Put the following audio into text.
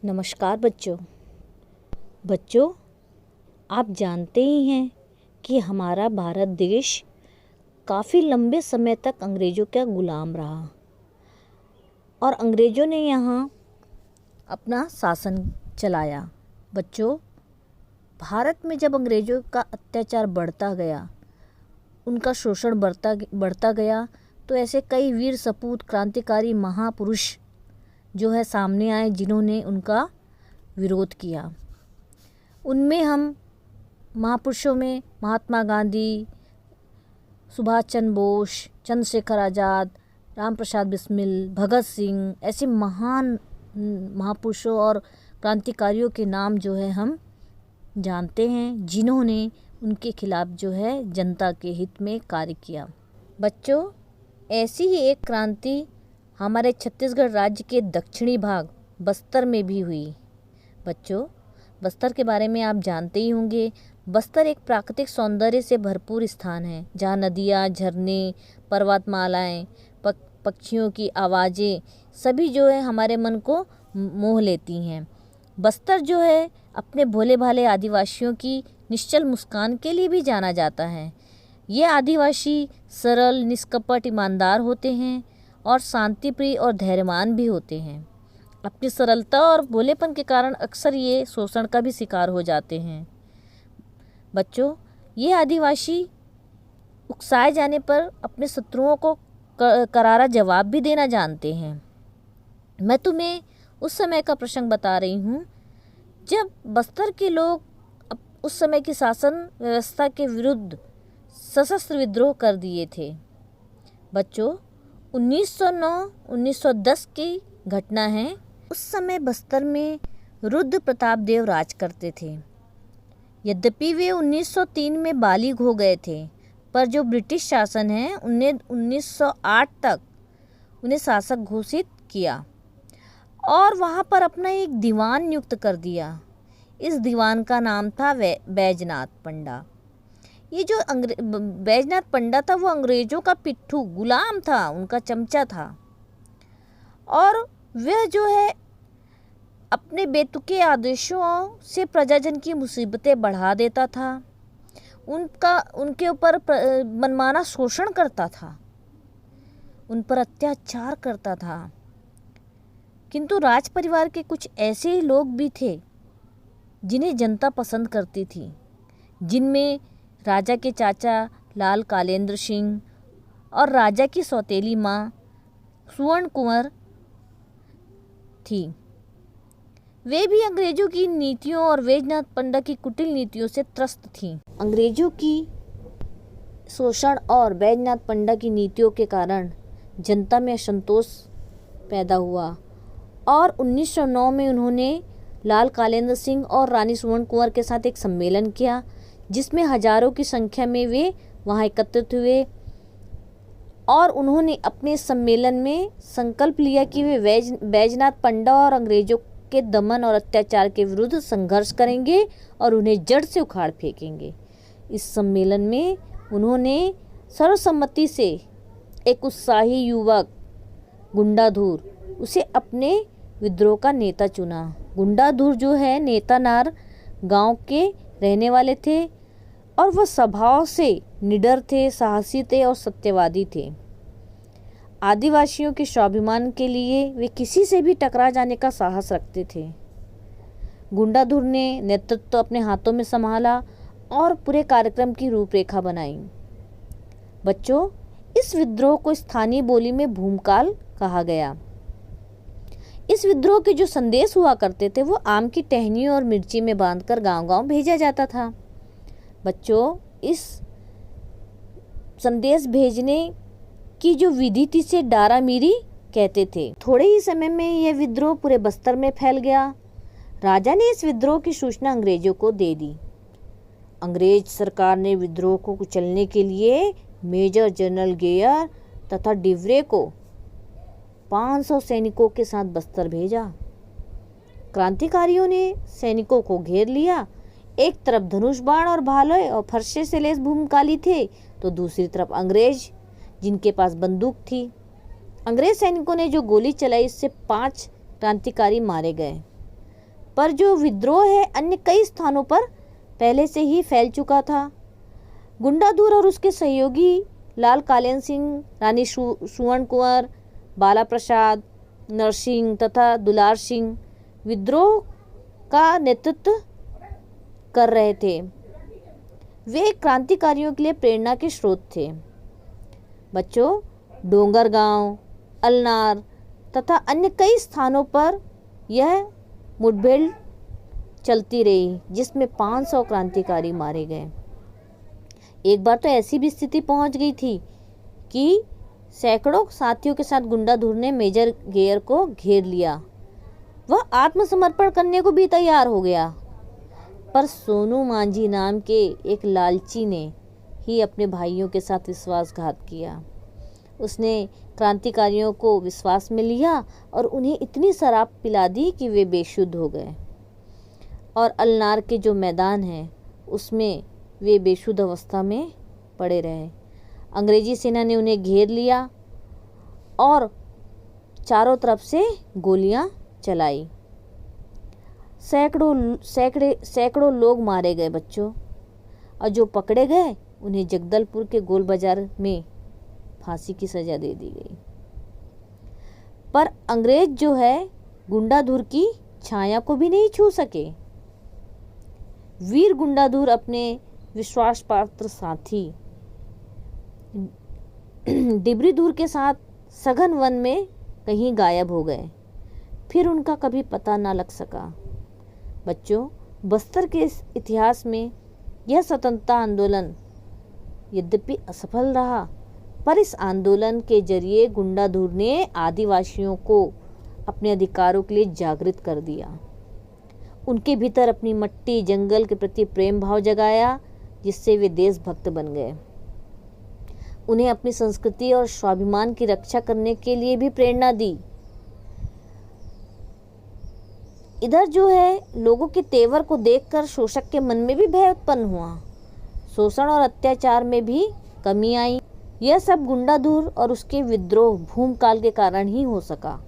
नमस्कार बच्चों। आप जानते ही हैं कि हमारा भारत देश काफ़ी लंबे समय तक अंग्रेज़ों का गुलाम रहा और अंग्रेज़ों ने यहाँ अपना शासन चलाया। बच्चों, भारत में जब अंग्रेज़ों का अत्याचार बढ़ता गया, उनका शोषण बढ़ता गया, तो ऐसे कई वीर सपूत क्रांतिकारी महापुरुष जो है सामने आए जिन्होंने उनका विरोध किया। उनमें हम महापुरुषों में महात्मा गांधी, सुभाष चंद्र बोस, चंद्रशेखर आज़ाद, राम प्रसाद बिस्मिल, भगत सिंह, ऐसे महान महापुरुषों और क्रांतिकारियों के नाम जो है हम जानते हैं, जिन्होंने उनके खिलाफ जो है जनता के हित में कार्य किया। बच्चों, ऐसी ही एक क्रांति हमारे छत्तीसगढ़ राज्य के दक्षिणी भाग बस्तर में भी हुई। बच्चों, बस्तर के बारे में आप जानते ही होंगे। बस्तर एक प्राकृतिक सौंदर्य से भरपूर स्थान है, जहाँ नदियाँ, झरने, पर्वतमालाएं, पक्षियों की आवाज़ें सभी जो है हमारे मन को मोह लेती हैं। बस्तर जो है अपने भोले भाले आदिवासियों की निश्चल मुस्कान के लिए भी जाना जाता है। ये आदिवासी सरल, निष्कपट, ईमानदार होते हैं और शांतिप्रिय और धैर्यवान भी होते हैं। अपनी सरलता और भोलेपन के कारण अक्सर ये शोषण का भी शिकार हो जाते हैं। बच्चों, ये आदिवासी उकसाए जाने पर अपने शत्रुओं को करारा जवाब भी देना जानते हैं। मैं तुम्हें उस समय का प्रसंग बता रही हूँ जब बस्तर के लोग उस समय की शासन व्यवस्था के विरुद्ध सशस्त्र विद्रोह कर दिए थे। बच्चों, 1909-1910 की घटना है। उस समय बस्तर में रुद्र प्रताप देव राज करते थे। यद्यपि वे 1903 में बालिग हो गए थे, पर जो ब्रिटिश शासन है उन्हें 1908 तक उन्हें शासक घोषित किया और वहाँ पर अपना एक दीवान नियुक्त कर दिया। इस दीवान का नाम था बैजनाथ पंडा। ये जो बैजनाथ पंडा था वो अंग्रेज़ों का पिट्ठू गुलाम था, उनका चमचा था और वह जो है अपने बेतुके आदेशों से प्रजाजन की मुसीबतें बढ़ा देता था। उनके ऊपर मनमाना शोषण करता था, उन पर अत्याचार करता था। किंतु राज परिवार के कुछ ऐसे ही लोग भी थे जिन्हें जनता पसंद करती थी, जिनमें राजा के चाचा लाल कालेंद्र सिंह और राजा की सौतेली माँ सुवर्ण कुंवर थी। वे भी अंग्रेजों की नीतियों और बैजनाथ पंडा की कुटिल नीतियों से त्रस्त थीं। अंग्रेजों की शोषण और बैजनाथ पंडा की नीतियों के कारण जनता में असंतोष पैदा हुआ और 1909 में उन्होंने लाल कालेंद्र सिंह और रानी सुवर्ण कुंवर के साथ एक सम्मेलन किया, जिसमें हजारों की संख्या में वे वहाँ एकत्रित हुए और उन्होंने अपने सम्मेलन में संकल्प लिया कि वे बैजनाथ पंडा और अंग्रेजों के दमन और अत्याचार के विरुद्ध संघर्ष करेंगे और उन्हें जड़ से उखाड़ फेंकेंगे। इस सम्मेलन में उन्होंने सर्वसम्मति से एक उत्साही युवक गुंडाधुर उसे अपने विद्रोह का नेता चुना। गुंडाधुर जो है नेतानार गांव के रहने वाले थे और वह स्वभाव से निडर थे, साहसी थे और सत्यवादी थे। आदिवासियों के स्वाभिमान के लिए वे किसी से भी टकरा जाने का साहस रखते थे। गुंडाधुर ने नेतृत्व अपने हाथों में संभाला और पूरे कार्यक्रम की रूपरेखा बनाई। बच्चों, इस विद्रोह को स्थानीय बोली में भूमकाल कहा गया। इस विद्रोह के जो संदेश हुआ करते थे वो आम की टहनियों और मिर्ची में बांधकर गांव-गांव भेजा जाता था। बच्चों, इस संदेश भेजने की जो विधि थी से डारामीरी कहते थे। थोड़े ही समय में यह विद्रोह पूरे बस्तर में फैल गया। राजा ने इस विद्रोह की सूचना अंग्रेजों को दे दी। अंग्रेज सरकार ने विद्रोह को कुचलने के लिए मेजर जनरल गेयर तथा डिवरे को 500 सैनिकों के साथ बस्तर भेजा। क्रांतिकारियों ने सैनिकों को घेर लिया। एक तरफ धनुष बाण और भाले और फरसे से लैस भूमकाली थे, तो दूसरी तरफ अंग्रेज जिनके पास बंदूक थी। अंग्रेज सैनिकों ने जो गोली चलाई, इससे 5 क्रांतिकारी मारे गए। पर जो विद्रोह है अन्य कई स्थानों पर पहले से ही फैल चुका था। गुंडाधुर और उसके सहयोगी लाल कालियन सिंह, रानी सुवर्ण कुंवर, बाला प्रसाद, नरसिंह तथा दुलार सिंह विद्रोह का नेतृत्व कर रहे थे। वे क्रांतिकारियों के लिए प्रेरणा के स्रोत थे। बच्चों, डोंगरगांव, अलनार तथा अन्य कई स्थानों पर यह मुठभेड़ चलती रही, जिसमें 500 क्रांतिकारी मारे गए। एक बार तो ऐसी भी स्थिति पहुंच गई थी कि सैकड़ों साथियों के साथ गुंडाधुर ने मेजर गेयर को घेर लिया। वह आत्मसमर्पण करने को भी तैयार हो गया, पर सोनू मांझी नाम के एक लालची ने ही अपने भाइयों के साथ विश्वासघात किया। उसने क्रांतिकारियों को विश्वास में लिया और उन्हें इतनी शराब पिला दी कि वे बेशुद्ध हो गए, और अलनार के जो मैदान है उसमें वे बेशुद्ध अवस्था में पड़े रहे। अंग्रेजी सेना ने उन्हें घेर लिया और चारों तरफ से गोलियां चलाई। सैकड़ों लोग मारे गए बच्चों, और जो पकड़े गए उन्हें जगदलपुर के गोल बाजार में फांसी की सजा दे दी गई। पर अंग्रेज जो है गुंडाधुर की छाया को भी नहीं छू सके। वीर गुंडाधुर अपने विश्वासपात्र साथी डिब्रीधुर के साथ सघन वन में कहीं गायब हो गए। फिर उनका कभी पता न लग सका। बच्चों, बस्तर के इतिहास में यह स्वतंत्रता आंदोलन यद्यपि असफल रहा, पर इस आंदोलन के जरिए गुंडाधुर ने आदिवासियों को अपने अधिकारों के लिए जागृत कर दिया। उनके भीतर अपनी मट्टी, जंगल के प्रति प्रेम भाव जगाया, जिससे वे देशभक्त बन गए। उन्हें अपनी संस्कृति और स्वाभिमान की रक्षा करने के लिए भी प्रेरणा दी। इधर जो है लोगों के तेवर को देखकर शोषक के मन में भी भय उत्पन्न हुआ। शोषण और अत्याचार में भी कमी आई। यह सब गुंडाधुर और उसके विद्रोह भूमकाल के कारण ही हो सका।